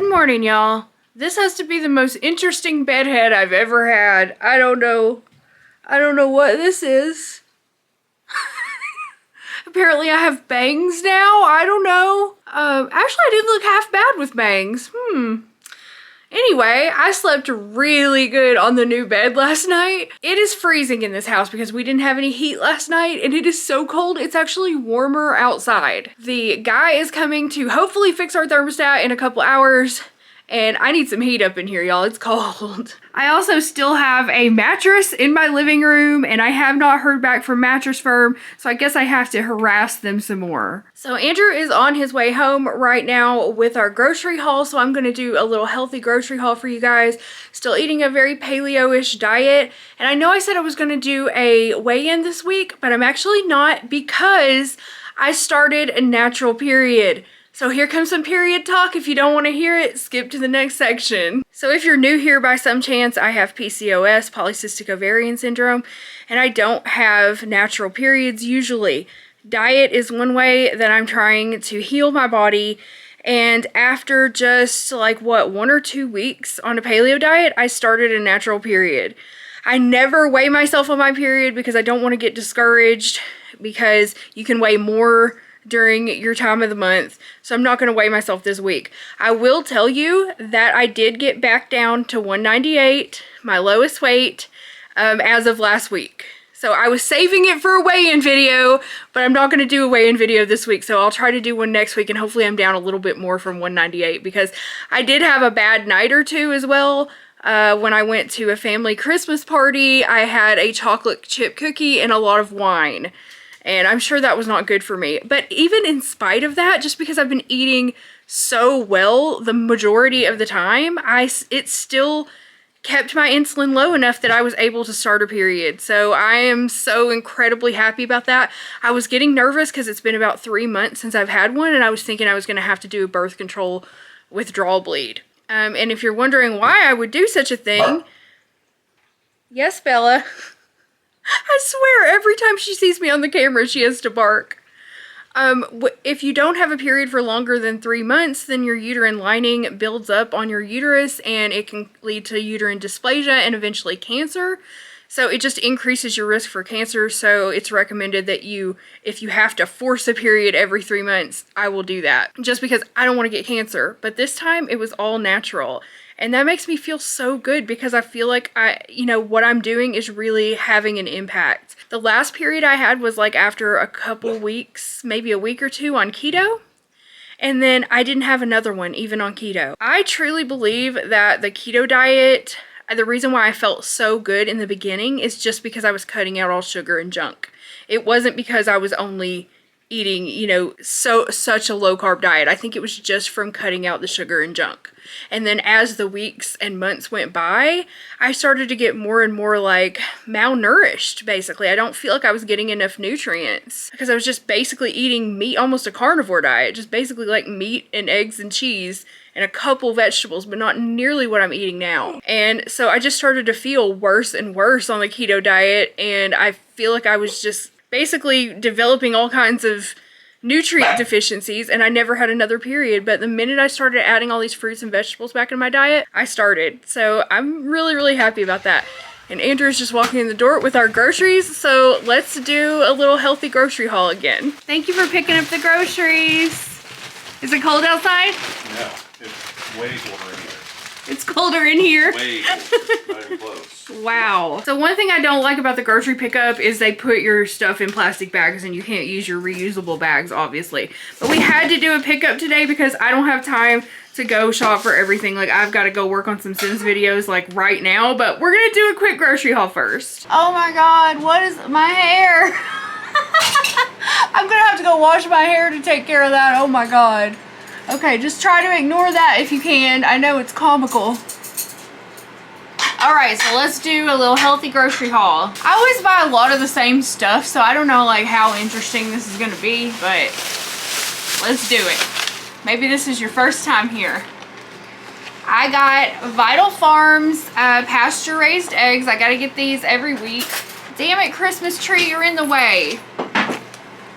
Good morning, y'all. This has to be the most interesting bedhead I've ever had. I don't know what this is. Apparently I have bangs now. I don't know. Actually I didn't look half bad with bangs. Anyway, I slept really good on the new bed last night. It is freezing in this house because we didn't have any heat last night and it is so cold. It's actually warmer outside. The guy is coming to hopefully fix our thermostat in a couple hours. And I need some heat up in here, y'all. It's cold. I also still have a mattress in my living room and I have not heard back from Mattress Firm, so I guess I have to harass them some more. So Andrew is on his way home right now with our grocery haul, so I'm gonna do a little healthy grocery haul for you guys. Still eating a very paleo-ish diet, and I know I said I was gonna do a weigh-in this week, but I'm actually not because I started a natural period. So here comes some period talk. If you don't want to hear it, skip to the next section. So if you're new here by some chance, I have PCOS, polycystic ovarian syndrome, and I don't have natural periods usually. Diet is one way that I'm trying to heal my body, and after just like 1 or 2 weeks on a paleo diet, I started a natural period. I never weigh myself on my period because I don't want to get discouraged, because you can weigh more during your time of the month, so I'm not going to weigh myself this week. I will tell you that I did get back down to 198, my lowest weight, as of last week. So I was saving it for a weigh-in video, but I'm not going to do a weigh-in video this week, so I'll try to do one next week, and hopefully I'm down a little bit more from 198, because I did have a bad night or two as well. When I went to a family Christmas party, I had a chocolate chip cookie and a lot of wine. And I'm sure that was not good for me. But even in spite of that, just because I've been eating so well the majority of the time, it still kept my insulin low enough that I was able to start a period. So I am so incredibly happy about that. I was getting nervous because it's been about 3 months since I've had one, and I was thinking I was going to have to do a birth control withdrawal bleed. And if you're wondering why I would do such a thing, yes, Bella. I swear, every time she sees me on the camera, she has to bark. If you don't have a period for longer than 3 months, then your uterine lining builds up on your uterus and it can lead to uterine dysplasia and eventually cancer. So it just increases your risk for cancer. So it's recommended that if you have to force a period every 3 months, I will do that. Just because I don't want to get cancer. But this time it was all natural. And that makes me feel so good because I feel like what I'm doing is really having an impact. The last period I had was like after a couple weeks, maybe a week or 2 on keto. And then I didn't have another one even on keto. I truly believe that the keto diet, the reason why I felt so good in the beginning is just because I was cutting out all sugar and junk. It wasn't because I was only eating, such a low carb diet. I think it was just from cutting out the sugar and junk. And then as the weeks and months went by, I started to get more and more like malnourished, basically. I don't feel like I was getting enough nutrients because I was just basically eating meat, almost a carnivore diet, just basically like meat and eggs and cheese and a couple vegetables, but not nearly what I'm eating now. And so I just started to feel worse and worse on the keto diet, and I feel like I was just basically developing all kinds of nutrient deficiencies, and I never had another period. But the minute I started adding all these fruits and vegetables back in my diet, I started. So I'm really, really happy about that. And Andrew's just walking in the door with our groceries, so let's do a little healthy grocery haul again. Thank you for picking up the groceries. Is it cold outside? No, it's way colder in here. It's colder in here. Way colder, not even close. Wow. So one thing I don't like about the grocery pickup is they put your stuff in plastic bags and you can't use your reusable bags, obviously. But we had to do a pickup today because I don't have time to go shop for everything. Like, I've got to go work on some Sims videos like right now, but we're gonna do a quick grocery haul first. Oh my God, what is my hair? I'm gonna have to go wash my hair to take care of that. Oh my God. Okay, just try to ignore that if you can. I know it's comical. Alright, so let's do a little healthy grocery haul. I always buy a lot of the same stuff, so I don't know like how interesting this is gonna be, but let's do it. Maybe this is your first time here. I got Vital Farms pasture raised eggs. I gotta get these every week. Damn it, Christmas tree, you're in the way.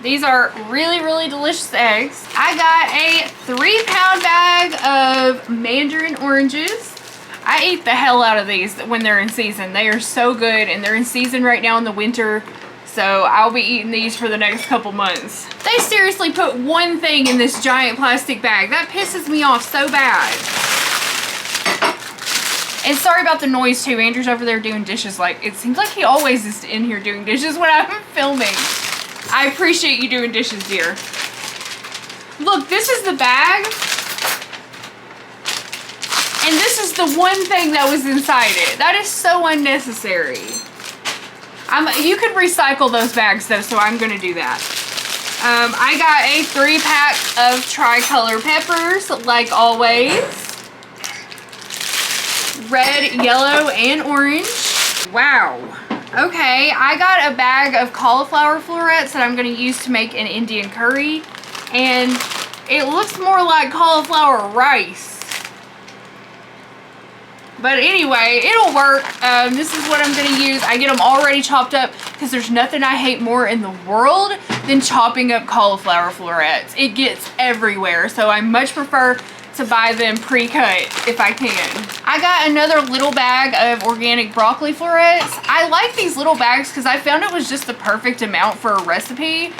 These are really, really delicious eggs. I got a 3-pound bag of mandarin oranges. I eat the hell out of these when they're in season. They are so good, and they're in season right now in the winter, so I'll be eating these for the next couple months. They seriously put one thing in this giant plastic bag. That pisses me off so bad. And sorry about the noise too. Andrew's over there doing dishes. Like, it seems like he always is in here doing dishes when I'm filming. I appreciate you doing dishes, dear. Look, this is the bag. And this is the one thing that was inside it. That is so unnecessary. You could recycle those bags though, so I'm gonna do that. I got a 3-pack of tricolor peppers, like always. Red, yellow, and orange. Wow. Okay, I got a bag of cauliflower florets that I'm gonna use to make an Indian curry. And it looks more like cauliflower rice. But anyway, it'll work. This is what I'm gonna use. I get them already chopped up because there's nothing I hate more in the world than chopping up cauliflower florets. It gets everywhere, so I much prefer to buy them pre-cut if I can. I got another little bag of organic broccoli florets. I like these little bags because I found it was just the perfect amount for a recipe.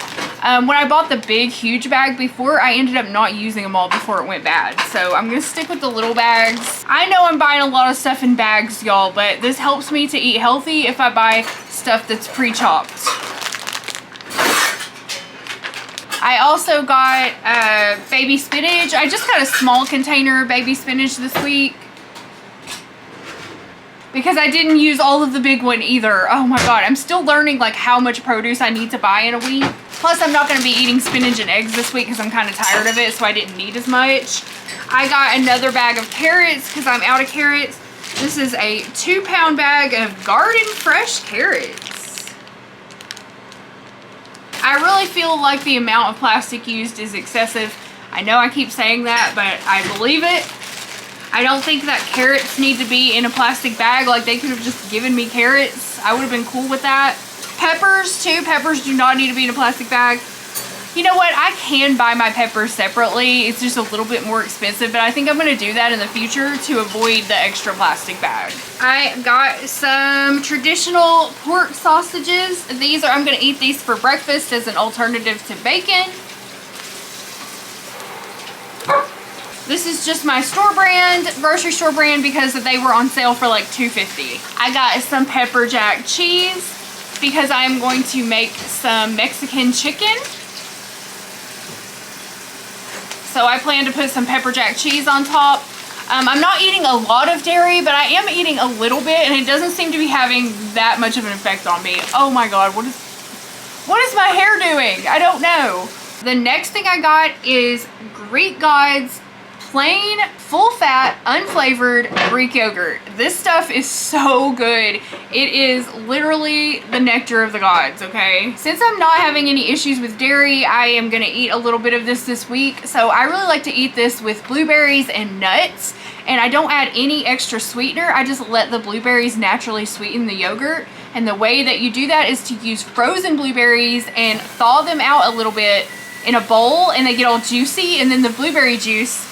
When I bought the big, huge bag before, I ended up not using them all before it went bad. So I'm gonna stick with the little bags. I know I'm buying a lot of stuff in bags, y'all, but this helps me to eat healthy if I buy stuff that's pre-chopped. I also got baby spinach. I just got a small container of baby spinach this week because I didn't use all of the big one either. Oh my god, I'm still learning like how much produce I need to buy in a week. Plus, I'm not going to be eating spinach and eggs this week because I'm kind of tired of it, so I didn't need as much. I got another bag of carrots because I'm out of carrots. This is a 2-pound bag of garden fresh carrots. I really feel like the amount of plastic used is excessive. I know I keep saying that, but I believe it. I don't think that carrots need to be in a plastic bag. Like, they could have just given me carrots. I would have been cool with that. Peppers, too. Peppers do not need to be in a plastic bag. You know what? I can buy my peppers separately. It's just a little bit more expensive, but I think I'm going to do that in the future to avoid the extra plastic bag. I got some traditional pork sausages. I'm going to eat these for breakfast as an alternative to bacon. This is just my store brand, grocery store brand, because they were on sale for like $2.50. I got some pepper jack cheese because I'm going to make some Mexican chicken. So I plan to put some pepper jack cheese on top. I'm not eating a lot of dairy, but I am eating a little bit, and it doesn't seem to be having that much of an effect on me. Oh my god, what is my hair doing? I don't know. The next thing I got is Greek Gods plain, full-fat, unflavored Greek yogurt. This stuff is so good. It is literally the nectar of the gods, okay? Since I'm not having any issues with dairy, I am gonna eat a little bit of this week. So I really like to eat this with blueberries and nuts, and I don't add any extra sweetener. I just let the blueberries naturally sweeten the yogurt. And the way that you do that is to use frozen blueberries and thaw them out a little bit in a bowl, and they get all juicy, and then the blueberry juice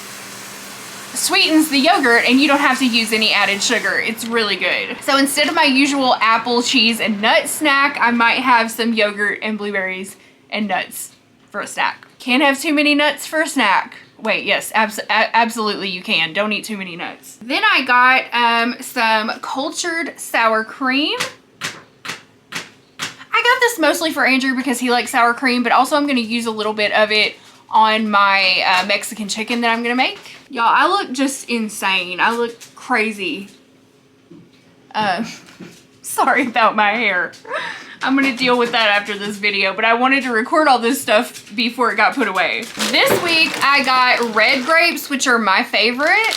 sweetens the yogurt and you don't have to use any added sugar. It's really good. So instead of my usual apple, cheese, and nut snack, I might have some yogurt and blueberries and nuts for a snack. Can't have too many nuts for a snack. Wait, yes, absolutely you can. Don't eat too many nuts. Then I got some cultured sour cream. I got this mostly for Andrew because he likes sour cream, but also I'm going to use a little bit of it on my Mexican chicken that I'm going to make. Y'all, I look just insane. I look crazy. Sorry about my hair. I'm going to deal with that after this video, but I wanted to record all this stuff before it got put away. This week, I got red grapes, which are my favorite.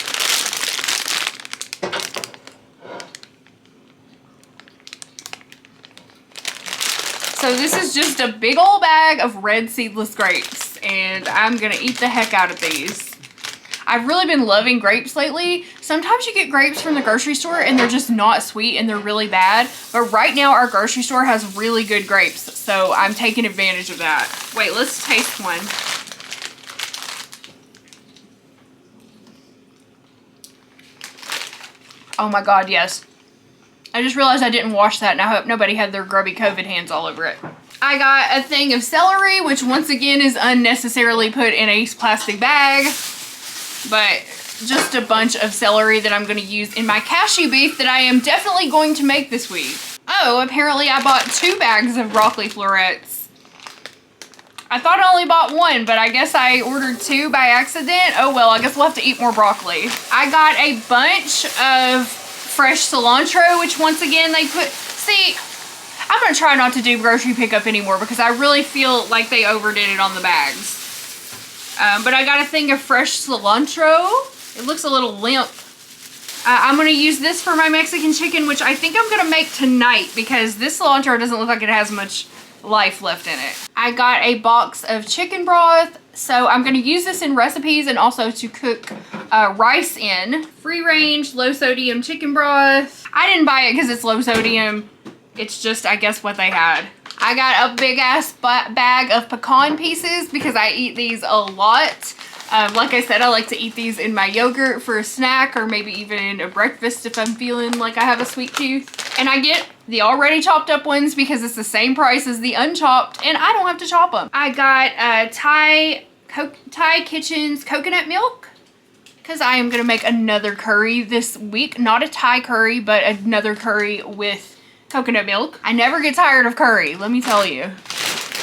So this is just a big old bag of red seedless grapes, and I'm gonna eat the heck out of these. I've really been loving grapes lately. Sometimes you get grapes from the grocery store and they're just not sweet and they're really bad. But right now our grocery store has really good grapes. So I'm taking advantage of that. Wait, let's taste one. Oh my God, yes. I just realized I didn't wash that and I hope nobody had their grubby COVID hands all over it. I got a thing of celery, which once again is unnecessarily put in a plastic bag, but just a bunch of celery that I'm going to use in my cashew beef that I am definitely going to make this week. Oh, apparently I bought 2 bags of broccoli florets. I thought I only bought 1, but I guess I ordered 2 by accident. Oh well, I guess we'll have to eat more broccoli. I got a bunch of fresh cilantro, which once again they put, see, I'm gonna try not to do grocery pickup anymore because I really feel like they overdid it on the bags. But I got a thing of fresh cilantro. It looks a little limp. I'm gonna use this for my Mexican chicken, which I think I'm gonna make tonight because this cilantro doesn't look like it has much life left in it. I got a box of chicken broth, so I'm gonna use this in recipes and also to cook rice in. Free range, low sodium chicken broth. I didn't buy it because it's low sodium. It's just, I guess, what they had. I got a big ass bag of pecan pieces because I eat these a lot. Like I said, I like to eat these in my yogurt for a snack or maybe even a breakfast if I'm feeling like I have a sweet tooth. And I get the already chopped up ones because it's the same price as the unchopped and I don't have to chop them. I got Thai Kitchen's coconut milk because I am going to make another curry this week. Not a Thai curry, but another curry with coconut milk. I never get tired of curry, let me tell you.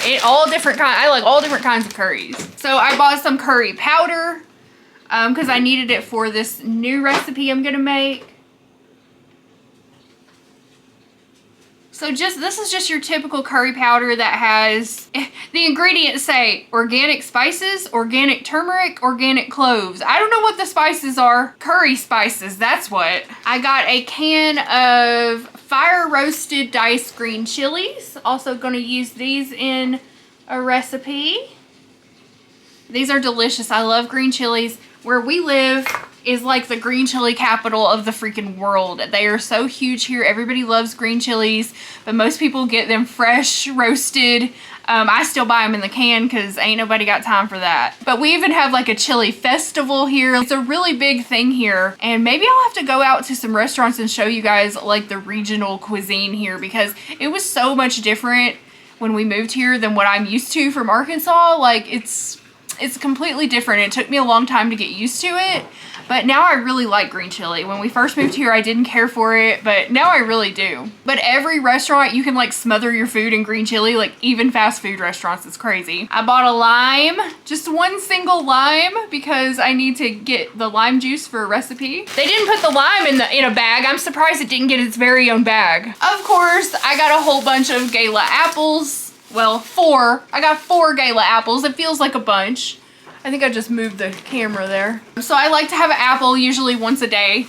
I like all different kinds of curries. So I bought some curry powder because I needed it for this new recipe I'm gonna make. So this is just your typical curry powder that has, the ingredients say organic spices, organic turmeric, organic cloves. I don't know what the spices are. Curry spices, that's what. I got a can of fire roasted diced green chilies. Also gonna use these in a recipe. These are delicious. I love green chilies. Where we live is like the green chili capital of the freaking world. They are so huge here. Everybody loves green chilies, but most people get them fresh, roasted. I still buy them in the can because ain't nobody got time for that. But we even have like a chili festival here. It's a really big thing here. And maybe I'll have to go out to some restaurants and show you guys like the regional cuisine here because it was so much different when we moved here than what I'm used to from Arkansas. Like it's completely different. It took me a long time to get used to it, but now I really like green chili. When we first moved here, I didn't care for it, but now I really do. But every restaurant, you can like smother your food in green chili, like even fast food restaurants, it's crazy. I bought a lime, just one single lime because I need to get the lime juice for a recipe. They didn't put the lime in a bag. I'm surprised it didn't get its very own bag. Of course, I got a whole bunch of Gala apples. Well, 4. I got 4 Gala apples. It feels like a bunch. I think I just moved the camera there. So I like to have an apple usually once a day.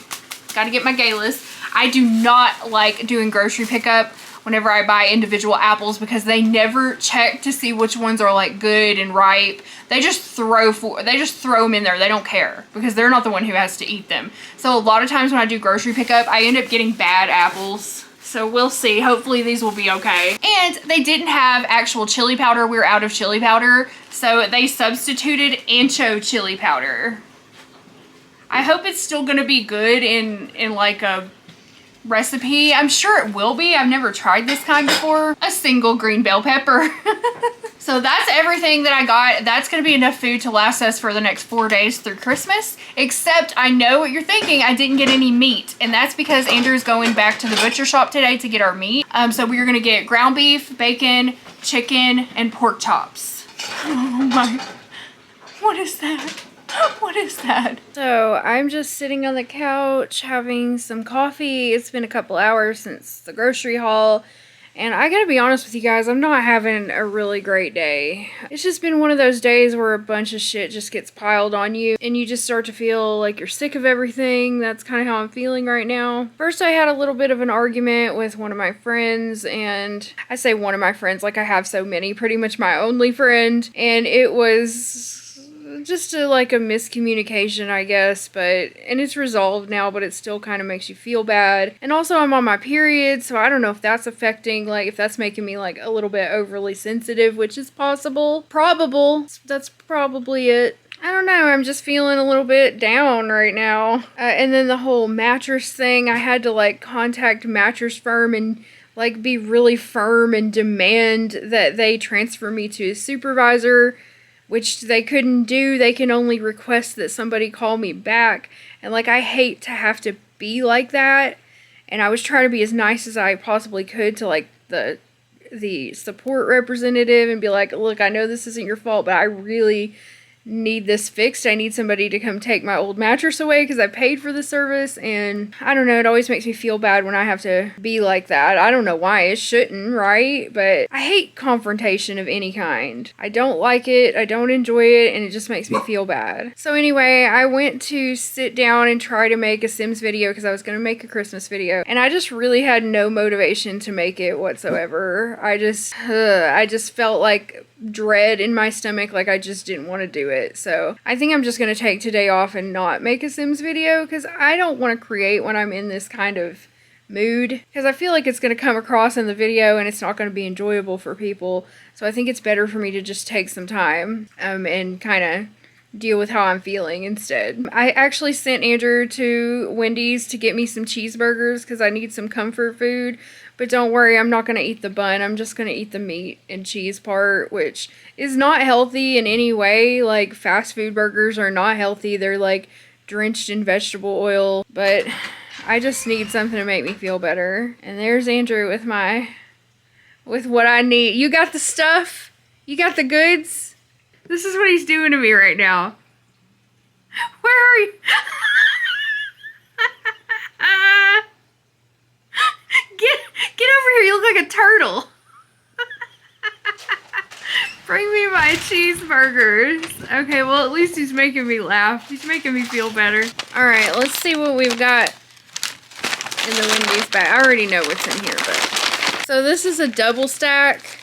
Gotta get my Galas. I do not like doing grocery pickup whenever I buy individual apples because they never check to see which ones are like good and ripe. They just throw them in there. They don't care because they're not the one who has to eat them. So a lot of times when I do grocery pickup, I end up getting bad apples. So we'll see. Hopefully these will be okay. And they didn't have actual chili powder. We were out of chili powder. So they substituted ancho chili powder. I hope it's still gonna be good in like a recipe. I'm sure it will be. I've never tried this kind before. A single green bell pepper. So that's everything that I got. That's gonna be enough food to last us for the next 4 days through Christmas. Except I know what you're thinking. I didn't get any meat. And that's because Andrew's going back to the butcher shop today to get our meat. So we're gonna get ground beef, bacon, chicken, and pork chops. Oh my, what is that? What is that? So I'm just sitting on the couch having some coffee. It's been a couple hours since the grocery haul. And I gotta be honest with you guys, I'm not having a really great day. It's just been one of those days where a bunch of shit just gets piled on you and you just start to feel like you're sick of everything. That's kind of how I'm feeling right now. First, I had a little bit of an argument with one of my friends, and I say one of my friends like I have so many, pretty much my only friend, and it was just like a miscommunication, I guess, and it's resolved now, but it still kind of makes you feel bad. And also I'm on my period, so I don't know if that's affecting, like, if that's making me like a little bit overly sensitive, which is possible. That's probably it. I don't know, I'm just feeling a little bit down right now. And then the whole mattress thing, I had to like contact Mattress Firm and like be really firm and demand that they transfer me to a supervisor, which they couldn't do. They can only request that somebody call me back. And like, I hate to have to be like that. And I was trying to be as nice as I possibly could to like the support representative and be like, look, I know this isn't your fault, but I really need this fixed. I need somebody to come take my old mattress away because I paid for the service. And I don't know, it always makes me feel bad when I have to be like that. I don't know why it shouldn't, right? But I hate confrontation of any kind. I don't like it, I don't enjoy it, and it just makes me feel bad. So anyway, I went to sit down and try to make a Sims video because I was going to make a Christmas video, and I just really had no motivation to make it whatsoever. I just felt like dread in my stomach, like I just didn't want to do it. So I think I'm just going to take today off and not make a Sims video because I don't want to create when I'm in this kind of mood, because I feel like it's going to come across in the video and it's not going to be enjoyable for people. So I think it's better for me to just take some time and kind of deal with how I'm feeling instead. I actually sent Andrew to Wendy's to get me some cheeseburgers because I need some comfort food. But don't worry, I'm not going to eat the bun. I'm just going to eat the meat and cheese part, which is not healthy in any way. Like, fast food burgers are not healthy. They're like drenched in vegetable oil. But I just need something to make me feel better. And there's Andrew with what I need. You got the stuff? You got the goods? This is what he's doing to me right now. Where are you? Get over here, you look like a turtle. Bring me my cheeseburgers. Okay, well, at least he's making me laugh. He's making me feel better. Alright, let's see what we've got in the Wendy's bag. I already know what's in here, but... So this is a double stack.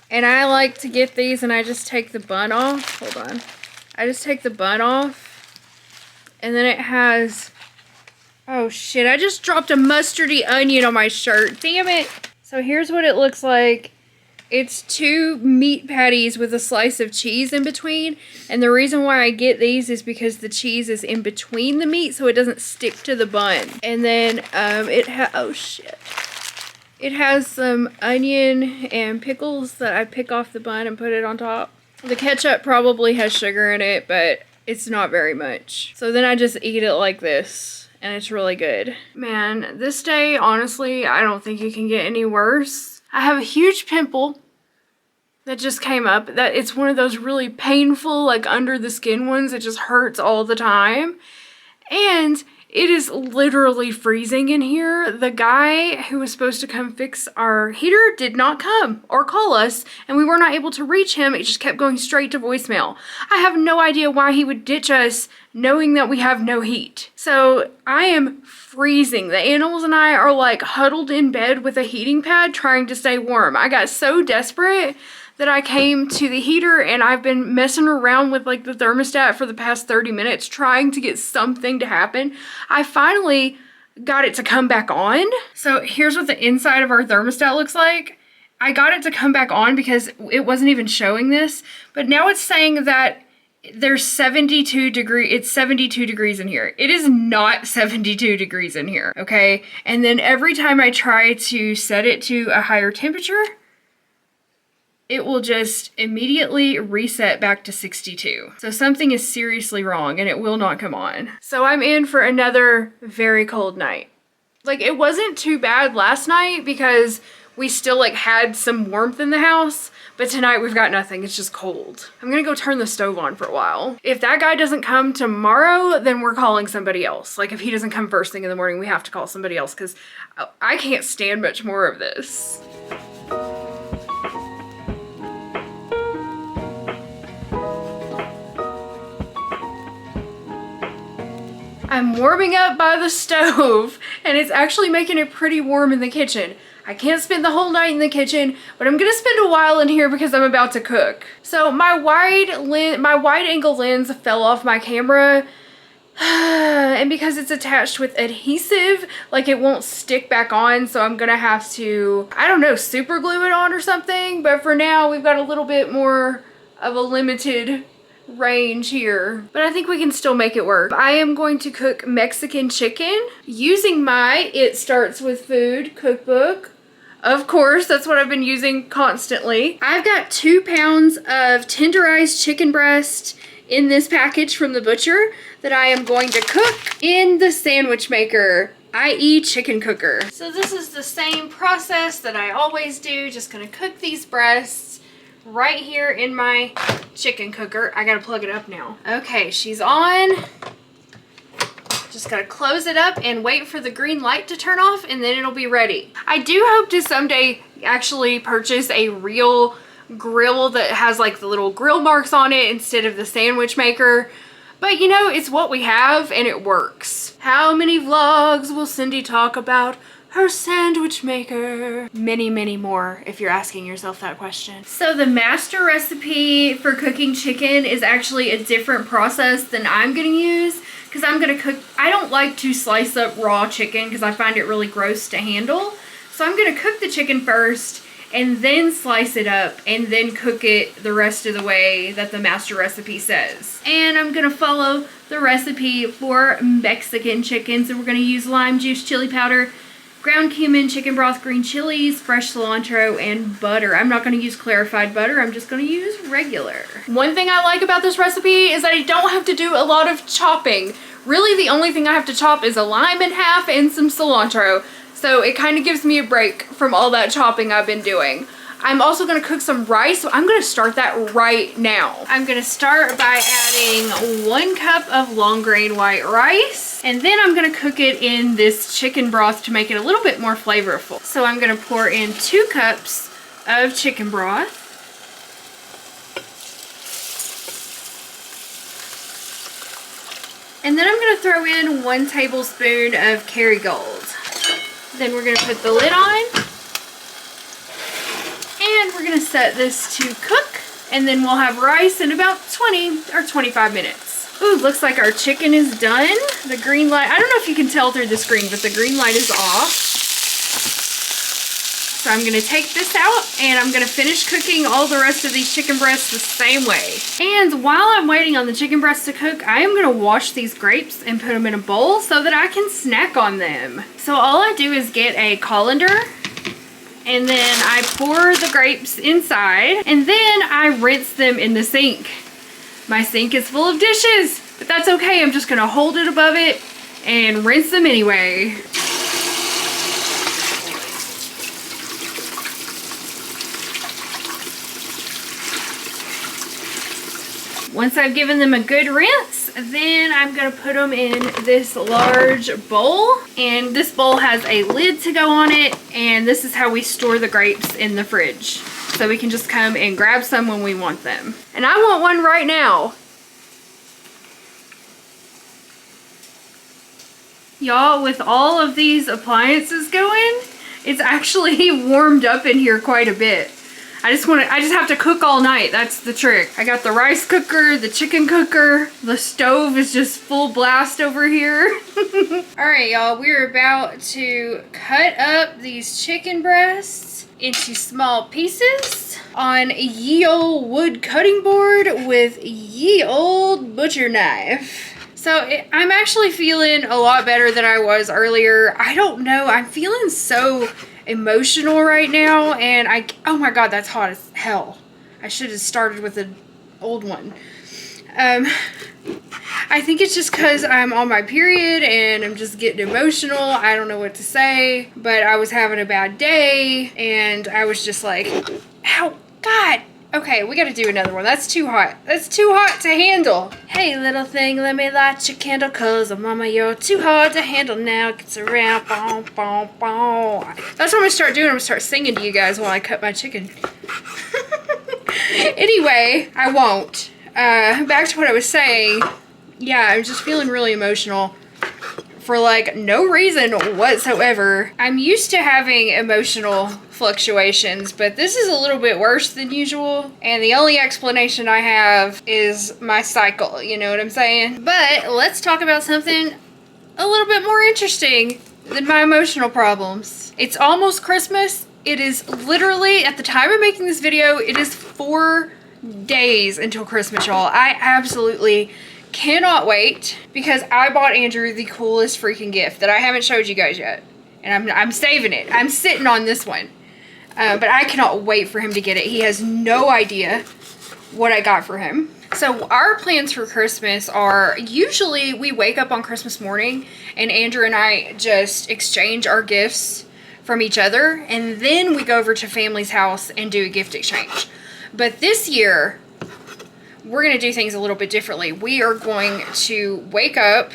And I like to get these and I just take the bun off. Hold on. I just take the bun off. And then it has... Oh shit, I just dropped a mustardy onion on my shirt. Damn it. So here's what it looks like. It's 2 meat patties with a slice of cheese in between. And the reason why I get these is because the cheese is in between the meat so it doesn't stick to the bun. And then oh shit. It has some onion and pickles that I pick off the bun and put it on top. The ketchup probably has sugar in it, but it's not very much. So then I just eat it like this. And it's really good. Man, this day, honestly, I don't think it can get any worse. I have a huge pimple that just came up. It's one of those really painful, like under the skin ones. It just hurts all the time. And it is literally freezing in here. The guy who was supposed to come fix our heater did not come or call us, and we were not able to reach him. It just kept going straight to voicemail. I have no idea why he would ditch us knowing that we have no heat. So I am freezing. The animals and I are like huddled in bed with a heating pad trying to stay warm. I got so desperate that I came to the heater and I've been messing around with like the thermostat for the past 30 minutes trying to get something to happen. I finally got it to come back on. So here's what the inside of our thermostat looks like. I got it to come back on because it wasn't even showing this, but now it's saying that there's 72 degrees, it's 72 degrees in here. It is not 72 degrees in here, okay? And then every time I try to set it to a higher temperature, it will just immediately reset back to 62. So something is seriously wrong and it will not come on. So I'm in for another very cold night. Like, it wasn't too bad last night because we still like had some warmth in the house, but tonight we've got nothing. It's just cold. I'm gonna go turn the stove on for a while. If that guy doesn't come tomorrow, then we're calling somebody else. Like, if he doesn't come first thing in the morning, we have to call somebody else because I can't stand much more of this. I'm warming up by the stove and it's actually making it pretty warm in the kitchen. I can't spend the whole night in the kitchen, but I'm gonna spend a while in here because I'm about to cook. So my wide angle lens fell off my camera. And because it's attached with adhesive, like it won't stick back on, so I'm gonna have to, I don't know, super glue it on or something. But for now, we've got a little bit more of a limited range here, but I think we can still make it work. I am going to cook Mexican chicken using my It Starts With Food cookbook. Of course, that's what I've been using constantly. I've got 2 pounds of tenderized chicken breast in this package from the butcher that I am going to cook in the sandwich maker, i.e. chicken cooker. So this is the same process that I always do. Just gonna cook these breasts right here in my chicken cooker. I gotta plug it up now. Okay, she's on. Just gotta close it up and wait for the green light to turn off, and then it'll be ready. I do hope to someday actually purchase a real grill that has like the little grill marks on it instead of the sandwich maker. But you know, it's what we have and it works. How many vlogs will Cindy talk about her sandwich maker? Many, many more, if you're asking yourself that question. So the master recipe for cooking chicken is actually a different process than I'm gonna use, because I'm gonna cook, I don't like to slice up raw chicken because I find it really gross to handle. So I'm gonna cook the chicken first and then slice it up and then cook it the rest of the way that the master recipe says. And I'm gonna follow the recipe for Mexican chicken. So we're gonna use lime juice, chili powder, ground cumin, chicken broth, green chilies, fresh cilantro, and butter. I'm not gonna use clarified butter, I'm just gonna use regular. One thing I like about this recipe is that I don't have to do a lot of chopping. Really, the only thing I have to chop is a lime in half and some cilantro. So it kind of gives me a break from all that chopping I've been doing. I'm also gonna cook some rice, so I'm gonna start that right now. I'm gonna start by adding 1 cup of long grain white rice, and then I'm gonna cook it in this chicken broth to make it a little bit more flavorful. So I'm gonna pour in 2 cups of chicken broth. And then I'm gonna throw in 1 tablespoon of Kerrygold. Then we're gonna put the lid on. And we're gonna set this to cook, and then we'll have rice in about 20 or 25 minutes. Ooh, looks like our chicken is done. The green light, I don't know if you can tell through the screen, but the green light is off. So I'm gonna take this out and I'm gonna finish cooking all the rest of these chicken breasts the same way. And while I'm waiting on the chicken breasts to cook, I am gonna wash these grapes and put them in a bowl so that I can snack on them. So all I do is get a colander, and then I pour the grapes inside, and then I rinse them in the sink. My sink is full of dishes, but that's okay. I'm just gonna hold it above it and rinse them anyway. Once I've given them a good rinse, then I'm gonna put them in this large bowl, and this bowl has a lid to go on it, and this is how we store the grapes in the fridge. So we can just come and grab some when we want them. And I want one right now. Y'all, with all of these appliances going, it's actually warmed up in here quite a bit. I just have to cook all night. That's the trick. I got the rice cooker, the chicken cooker, the stove is just full blast over here. All right, y'all, we're about to cut up these chicken breasts into small pieces on ye old wood cutting board with ye old butcher knife. So I'm actually feeling a lot better than I was earlier. I don't know, I'm feeling so emotional right now, and oh my god, that's hot as hell. I should have started with an old one. I think it's just because I'm on my period and I'm just getting emotional. I don't know what to say, but I was having a bad day and I was just like, ow, god. Okay, we gotta do another one. That's too hot. That's too hot to handle. Hey, little thing, let me light your candle, cause mama, you're too hard to handle now. Gets around, boom, boom, boom. That's what I'm gonna start doing. I'm gonna start singing to you guys while I cut my chicken. Anyway, I won't. Back to what I was saying. Yeah, I'm just feeling really emotional for like no reason whatsoever. I'm used to having emotional fluctuations, but this is a little bit worse than usual. And the only explanation I have is my cycle, you know what I'm saying? But let's talk about something a little bit more interesting than my emotional problems. It's almost Christmas. It is literally, at the time of making this video, it is 4 days until Christmas, y'all. I absolutely cannot wait because I bought Andrew the coolest freaking gift that I haven't showed you guys yet. And I'm saving it. I'm sitting on this one. But I cannot wait for him to get it. He has no idea what I got for him. So our plans for Christmas are, usually we wake up on Christmas morning and Andrew and I just exchange our gifts from each other, and then we go over to family's house and do a gift exchange. But this year, we're going to do things a little bit differently. We are going to wake up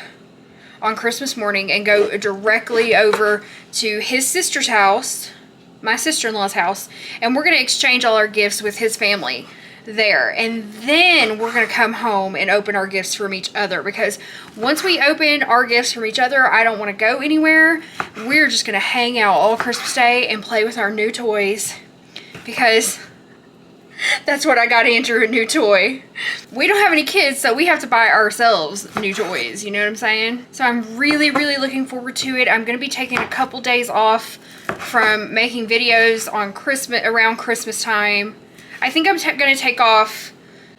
on Christmas morning and go directly over to his sister's house, my sister-in-law's house, and we're going to exchange all our gifts with his family there. And then we're going to come home and open our gifts from each other, because once we open our gifts from each other, I don't want to go anywhere. We're just going to hang out all Christmas Day and play with our new toys, because that's what I got Andrew, a new toy. We don't have any kids, so we have to buy ourselves new toys, you know what I'm saying? So I'm really, really looking forward to it. I'm going to be taking a couple days off from making videos on Christmas, around Christmas time. I think I'm going to take off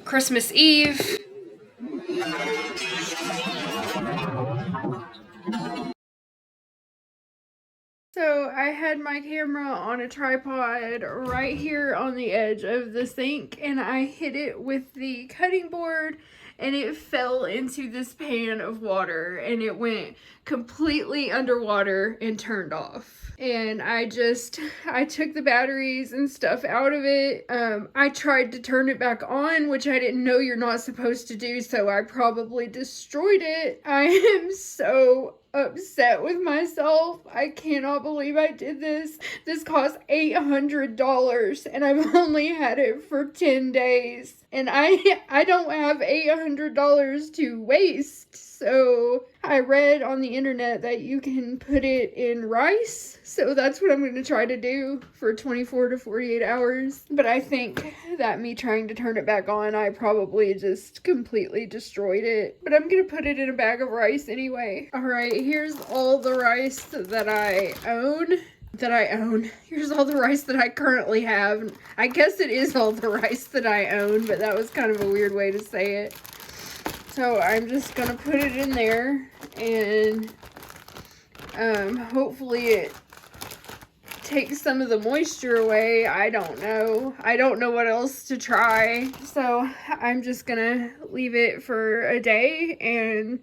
Christmas Eve. So I had my camera on a tripod right here on the edge of the sink, and I hit it with the cutting board and it fell into this pan of water and it went completely underwater and turned off. And I took the batteries and stuff out of it. I tried to turn it back on, which I didn't know you're not supposed to do, so I probably destroyed it. I am so upset with myself. I cannot believe I did this. This cost $800 and I've only had it for 10 days. And I don't have $800 to waste. So I read on the internet that you can put it in rice. So that's what I'm going to try to do for 24 to 48 hours. But I think that me trying to turn it back on, I probably just completely destroyed it. But I'm going to put it in a bag of rice anyway. Alright, here's all the rice that I own. Here's all the rice that I currently have. I guess it is all the rice that I own, but that was kind of a weird way to say it. So I'm just gonna put it in there, and hopefully it takes some of the moisture away. I don't know what else to try. So I'm just gonna leave it for a day and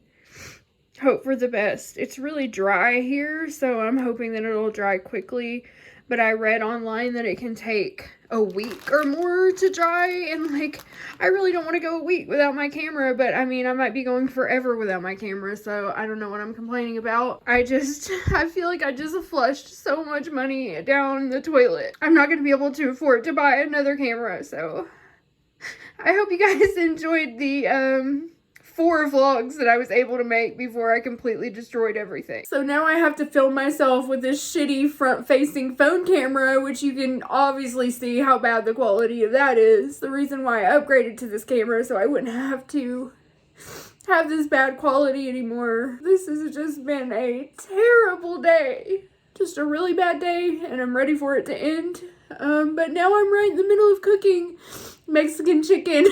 hope for the best. It's really dry here, so I'm hoping that it'll dry quickly, but I read online that it can take a week or more to dry, and like, I really don't want to go a week without my camera, but I mean, I might be going forever without my camera, so I don't know what I'm complaining about. I feel like I just flushed so much money down the toilet. I'm not going to be able to afford to buy another camera, so I hope you guys enjoyed the 4 vlogs that I was able to make before I completely destroyed everything. So now I have to film myself with this shitty front-facing phone camera, which you can obviously see how bad the quality of that is. The reason why I upgraded to this camera, so I wouldn't have to have this bad quality anymore. This has just been a terrible day. Just a really bad day, and I'm ready for it to end. But now I'm right in the middle of cooking Mexican chicken.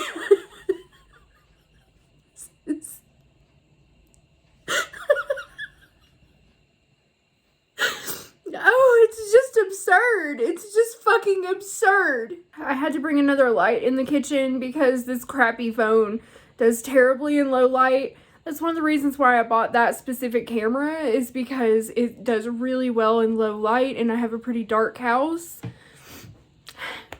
Oh, it's just absurd. It's just fucking absurd. I had to bring another light in the kitchen because this crappy phone does terribly in low light. That's one of the reasons why I bought that specific camera, is because it does really well in low light and I have a pretty dark house.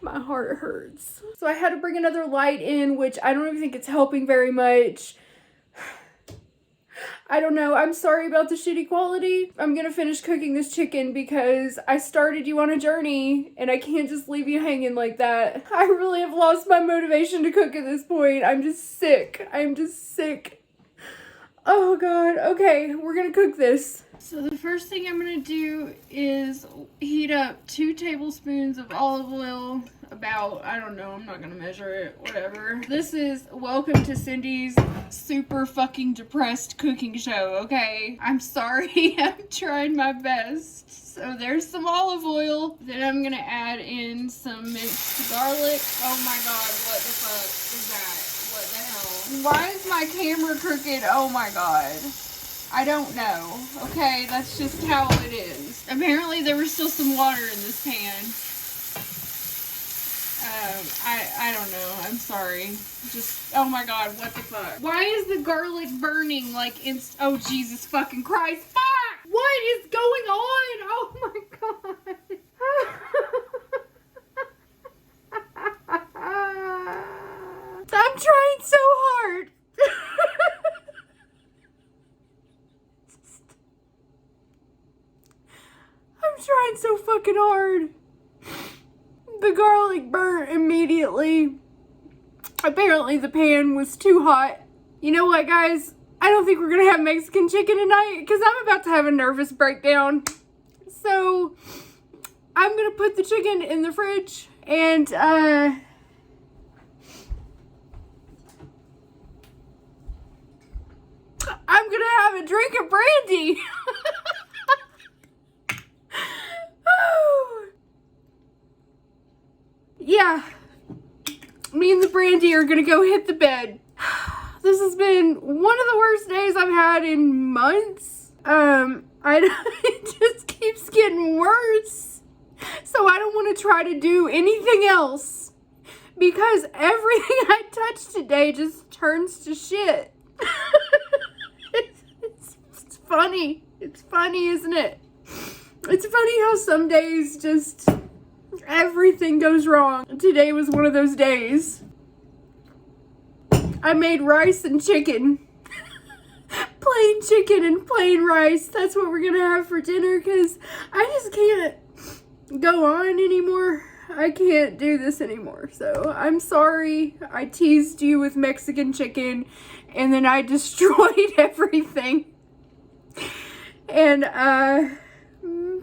My heart hurts. So I had to bring another light in, which I don't even think it's helping very much. I don't know. I'm sorry about the shitty quality. I'm gonna finish cooking this chicken because I started you on a journey and I can't just leave you hanging like that. I really have lost my motivation to cook at this point. I'm just sick. I'm just sick Oh god, okay, we're gonna cook this. So the first thing I'm gonna do is heat up 2 tablespoons of olive oil. About, I don't know, I'm not gonna measure it, whatever. This is Welcome to Cindy's super fucking depressed cooking show, okay? I'm sorry, I'm trying my best. So there's some olive oil. Then I'm gonna add in some minced garlic. Oh my god, what the fuck is that? What the hell? Why is my camera crooked? Oh my god. I don't know. Okay, that's just how it is. Apparently there was still some water in this pan. I don't know. I'm sorry. Just, oh my god, what the fuck? Why is the garlic burning like oh Jesus fucking Christ. Fuck! What is going on? Oh my god. I'm trying so hard. I'm trying so fucking hard. The garlic burnt immediately. Apparently the pan was too hot. You know what, guys? I don't think we're gonna have Mexican chicken tonight because I'm about to have a nervous breakdown. So I'm gonna put the chicken in the fridge and I'm gonna have a drink of brandy. Yeah, me and the brandy are gonna go hit the bed. This has been one of the worst days I've had in months. It just keeps getting worse. So I don't want to try to do anything else because everything I touch today just turns to shit. It's funny. It's funny, isn't it? It's funny how some days just everything goes wrong. Today was one of those days. I made rice and chicken. Plain chicken and plain rice. That's what we're gonna have for dinner because I just can't go on anymore. I can't do this anymore. So I'm sorry I teased you with Mexican chicken and then I destroyed everything. And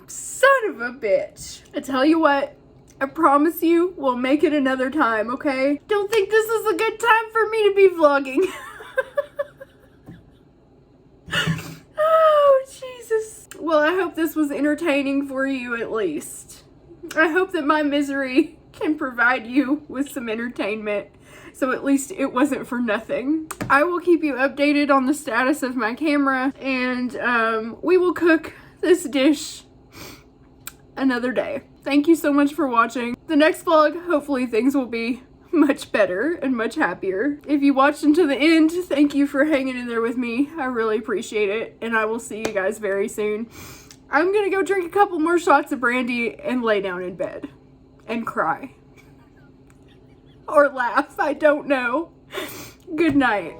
son of a bitch. I tell you what, I promise you we'll make it another time, okay? Don't think this is a good time for me to be vlogging. Oh, Jesus. Well, I hope this was entertaining for you at least. I hope that my misery can provide you with some entertainment. So at least it wasn't for nothing. I will keep you updated on the status of my camera and we will cook this dish another day. Thank you so much for watching. The next vlog, hopefully things will be much better and much happier. If you watched until the end, thank you for hanging in there with me. I really appreciate it, and I will see you guys very soon. I'm gonna go drink a couple more shots of brandy and lay down in bed and cry. Or laugh, I don't know. Good night.